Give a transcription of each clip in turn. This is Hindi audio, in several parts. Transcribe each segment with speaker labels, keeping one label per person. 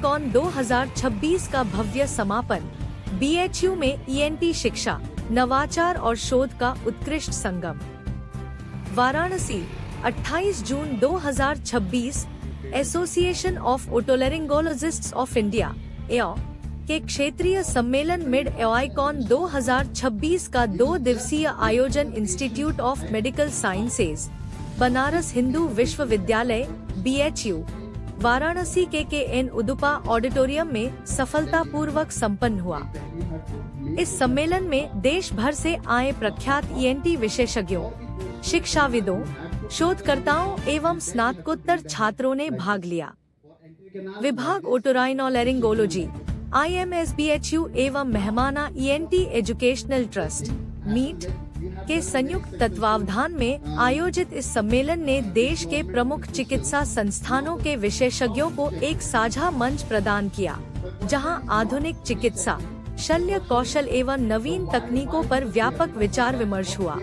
Speaker 1: एआईकॉन 2026 का भव्य समापन। बीएचयू में ईएनटी शिक्षा, नवाचार और शोध का उत्कृष्ट संगम। वाराणसी 28 जून 2026 एसोसिएशन ऑफ ओटोलैरिंगोलॉजिस्ट्स ऑफ इंडिया (एओ) के क्षेत्रीय सम्मेलन मिड एआईकॉन 2026 का 2 दिवसीय आयोजन institute of medical sciences, Banaras Hindu विश्वविद्यालय (बीएचयू), वाराणसी के एन उदुपा ऑडिटोरियम में सफलतापूर्वक संपन्न हुआ। इस सम्मेलन में देश भर से आए प्रख्यात ईएनटी विशेषज्ञों, शिक्षाविदों, शोधकर्ताओं एवं स्नातकोत्तर छात्रों ने भाग लिया। विभाग ओटोराइनोलैरिंगोलॉजी (IMS BHU) एवं मेहमाना ईएनटी एजुकेशनल ट्रस्ट (मीट) के संयुक्त तत्वावधान में आयोजित इस सम्मेलन ने देश के प्रमुख चिकित्सा संस्थानों के विशेषज्ञों को एक साझा मंच प्रदान किया, जहां आधुनिक चिकित्सा, शल्य कौशल एवं नवीन तकनीकों पर व्यापक विचार विमर्श हुआ।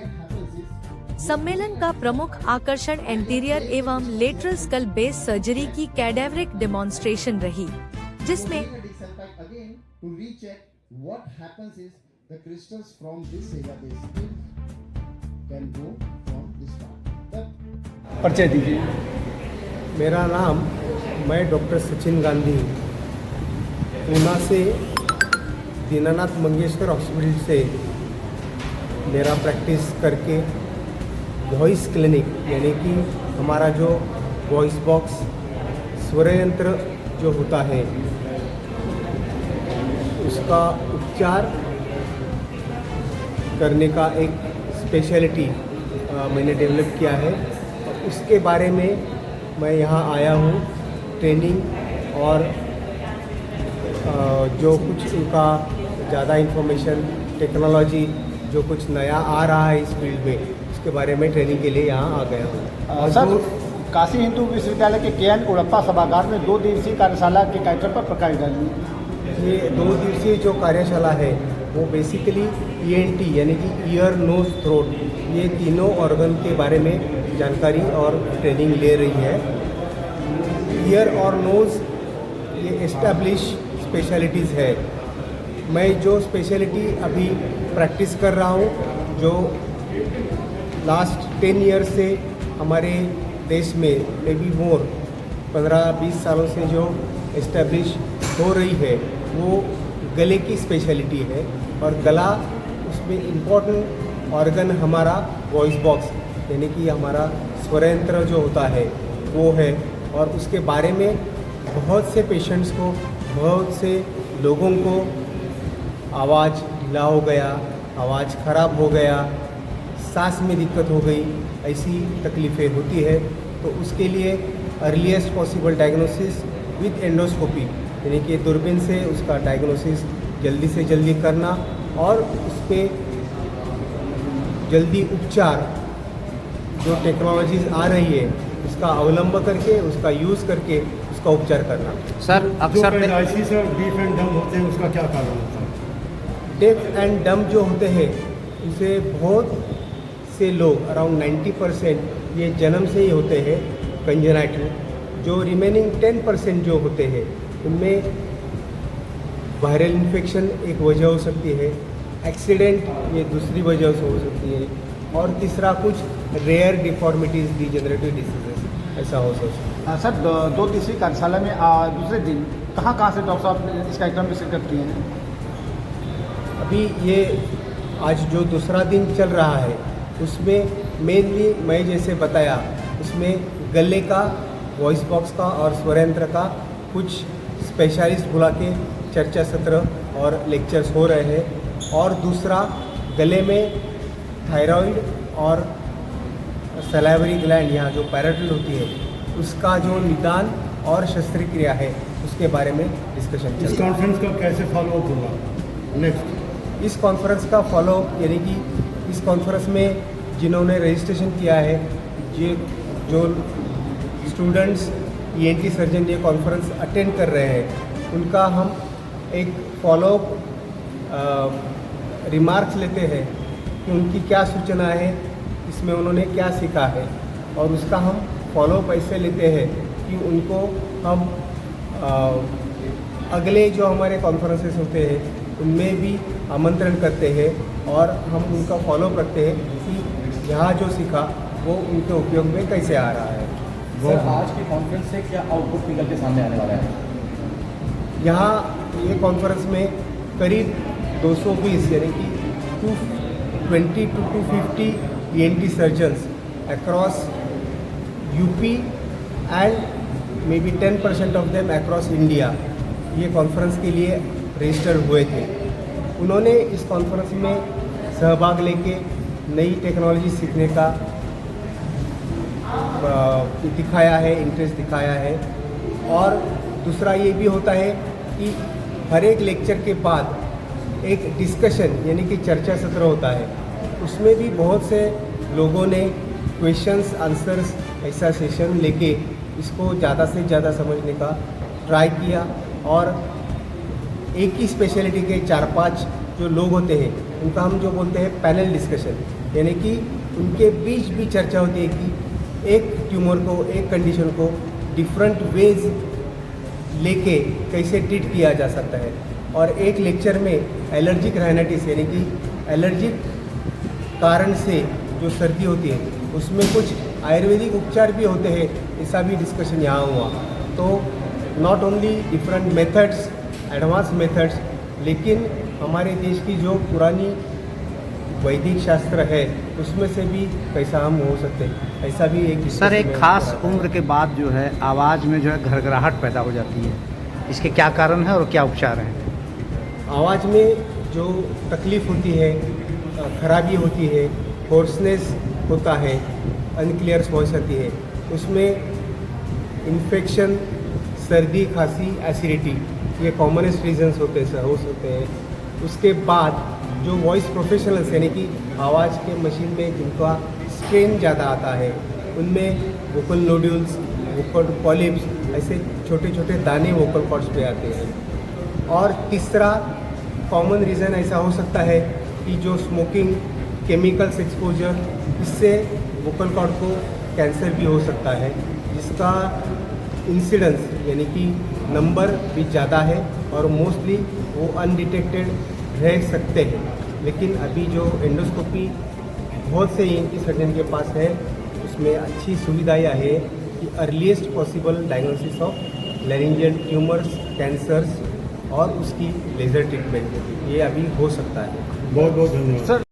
Speaker 1: सम्मेलन का प्रमुख आकर्षण एंटीरियर एवं लेटरल स्कल बेस सर्जरी की कैडेवरिक डेमोन्स्ट्रेशन रही, जिसमें
Speaker 2: the crystals from this area can go from this part.
Speaker 3: परिचय दीजिए।
Speaker 4: मेरा नाम, मैं डॉक्टर सचिन गांधी पूना से दीनानाथ मंगेशकर हॉस्पिटल से मेरा प्रैक्टिस करके वॉइस क्लिनिक यानी कि हमारा जो वॉइस बॉक्स स्वर यंत्र जो होता है उसका उपचार करने का एक स्पेशलिटी मैंने डेवलप किया है। उसके बारे में मैं यहाँ आया हूँ ट्रेनिंग और जो कुछ उनका ज़्यादा इन्फॉर्मेशन, टेक्नोलॉजी जो कुछ नया आ रहा है इस फील्ड में, उसके बारे में ट्रेनिंग के लिए यहाँ आ गया हूँ।
Speaker 3: सर, काशी हिंदू विश्वविद्यालय के केएन उड़प्पा सभागार में 2 दिवसीय कार्यशाला के कार्यक्रम पर प्रकाश डाली।
Speaker 4: ये 2 दिवसीय जो कार्यशाला है वो बेसिकली ईएनटी यानी कि ईयर, नोज, थ्रोट, ये तीनों ऑर्गन के बारे में जानकारी और ट्रेनिंग ले रही है। ईयर और नोज ये एस्टैब्लिश स्पेशलिटीज़ है। मैं जो स्पेशलिटी अभी प्रैक्टिस कर रहा हूँ, जो लास्ट 10 ईयर्स से हमारे देश में मे बी मोर 15-20 सालों से जो एस्टैब्लिश हो रही है, वो गले की स्पेशलिटी है। और गला, उसमें इम्पोर्टेंट ऑर्गन हमारा वॉइस बॉक्स यानी कि हमारा स्वर यंत्र जो होता है वो है। और उसके बारे में बहुत से पेशेंट्स को, बहुत से लोगों को आवाज़ ढीला हो गया, आवाज़ ख़राब हो गया, सांस में दिक्कत हो गई, ऐसी तकलीफ़ें होती है। तो उसके लिए earliest possible diagnosis with endoscopy यानी कि दूरबीन से उसका डायग्नोसिस जल्दी से जल्दी करना और उस पर जल्दी उपचार, जो टेक्नोलॉजीज़ आ रही है उसका अवलंब करके, उसका यूज़ करके उसका उपचार करना।
Speaker 3: सर, अक्सर
Speaker 5: पैरालिसिस और डीफ एंड डम होते हैं, उसका क्या कारण होता है?
Speaker 4: डेफ एंड डम जो होते हैं उसे बहुत से लोग अराउंड 90% ये जन्म से ही होते हैं कंजेनाइटल। जो रिमेनिंग 10% जो होते हैं उनमें वायरल इन्फेक्शन एक वजह हो सकती है, एक्सीडेंट ये दूसरी वजह से हो सकती है, और तीसरा कुछ रेयर डिफॉर्मिटीज़, डिजेनरेटिव डिसीजेस ऐसा हो सकता है।
Speaker 3: सर, 2 दिवसीय कार्यशाला में दूसरे दिन कहाँ से डॉक्टर साहब इस कार्यक्रम में शिरकत किए हैं?
Speaker 4: अभी ये आज जो दूसरा दिन चल रहा है उसमें मेनली मैं जैसे बताया, उसमें गले का, वॉइस बॉक्स का और स्वर यंत्र का कुछ स्पेशलिस्ट बुला के चर्चा सत्र और लेक्चर्स हो रहे हैं। और दूसरा, गले में थायराइड और सलाइवरी ग्लैंड यहाँ जो पैराटिड होती है उसका जो निदान और शस्त्रक्रिया है उसके बारे में डिस्कशन।
Speaker 5: इस कॉन्फ्रेंस का कैसे फॉलोअप होगा नेक्स्ट?
Speaker 4: इस कॉन्फ्रेंस का फॉलोअप यानी कि इस कॉन्फ्रेंस में जिन्होंने रजिस्ट्रेशन किया है, ये जो स्टूडेंट्स ईएनटी सर्जन ये कॉन्फ्रेंस अटेंड कर रहे हैं, उनका हम एक फॉलोअप रिमार्क्स लेते हैं कि उनकी क्या सूचना है, इसमें उन्होंने क्या सीखा है, और उसका हम फॉलोअप ऐसे लेते हैं कि उनको हम अगले जो हमारे कॉन्फ्रेंसेस होते हैं उनमें भी आमंत्रण करते हैं और हम उनका फॉलो करते हैं कि यहाँ जो सीखा वो उनके उपयोग में कैसे आ रहा है।
Speaker 6: सर आज की कॉन्फ्रेंस से क्या आउटपुट निकल के सामने आने वाला है?
Speaker 4: यहाँ ये कॉन्फ्रेंस में करीब 220 यानी कि 220 to 250 ENT surgeons across UP and may be 10% of them across India ये कॉन्फ्रेंस के लिए रजिस्टर हुए थे। उन्होंने इस कॉन्फ्रेंस में सहभाग लेके नई टेक्नोलॉजी सीखने का दिखाया है, इंटरेस्ट दिखाया है। और दूसरा ये भी होता है कि हर एक लेक्चर के बाद एक डिस्कशन यानी कि चर्चा सत्र होता है, उसमें भी बहुत से लोगों ने क्वेश्चंस आंसर्स ऐसा सेशन लेके इसको ज़्यादा से ज़्यादा समझने का ट्राई किया। और एक ही स्पेशलिटी के 4-5 जो लोग होते हैं उनका हम जो बोलते हैं पैनल डिस्कशन, यानी कि उनके बीच भी चर्चा होती है कि एक ट्यूमर को, एक कंडीशन को डिफरेंट वेज लेके कैसे ट्रीट किया जा सकता है। और एक लेक्चर में एलर्जिक राइनाइटिस यानी कि एलर्जिक कारण से जो सर्दी होती है उसमें कुछ आयुर्वेदिक उपचार भी होते हैं, ऐसा भी डिस्कशन यहाँ हुआ। तो not only different methods, advance methods, लेकिन हमारे देश की जो पुरानी वैदिक शास्त्र है उसमें से भी कैसा हम हो सकते हैं, ऐसा भी एक
Speaker 7: सर एक
Speaker 4: discussion
Speaker 7: खास
Speaker 4: में
Speaker 7: उम्र के बाद जो है आवाज़ में जो है घरघराहट पैदा हो जाती है, इसके क्या कारण है और क्या उपचार हैं?
Speaker 4: आवाज़ में जो तकलीफ़ होती है, खराबी होती है, होर्सनेस होता है, अनक्लियर वॉइस आती है, उसमें इन्फेक्शन, सर्दी, खांसी, एसिडिटी ये कॉमनेस्ट रीजंस होते हैं, होते हैं। उसके बाद जो वॉइस प्रोफेशनल्स यानी कि आवाज़ के मशीन में जिनका स्ट्रेन ज़्यादा आता है उनमें वोकल नोड्यूल्स, वोकल पॉलिप्स ऐसे छोटे छोटे दाने वोकल कॉर्ड्स पे आते हैं। और तीसरा कॉमन रीज़न ऐसा हो सकता है कि जो स्मोकिंग, केमिकल्स एक्सपोजर, इससे वोकल कॉर्ड को कैंसर भी हो सकता है, जिसका इंसिडेंस यानी कि नंबर भी ज़्यादा है और मोस्टली वो अनडिटेक्टेड रह सकते हैं। लेकिन अभी जो एंडोस्कोपी बहुत से ENT सर्जन के पास है उसमें अच्छी सुविधाएं है कि earliest possible diagnosis of laryngeal tumours, cancers और उसकी लेज़र ट्रीटमेंट ये अभी हो सकता है।
Speaker 5: बहुत बहुत धन्यवाद।
Speaker 7: सर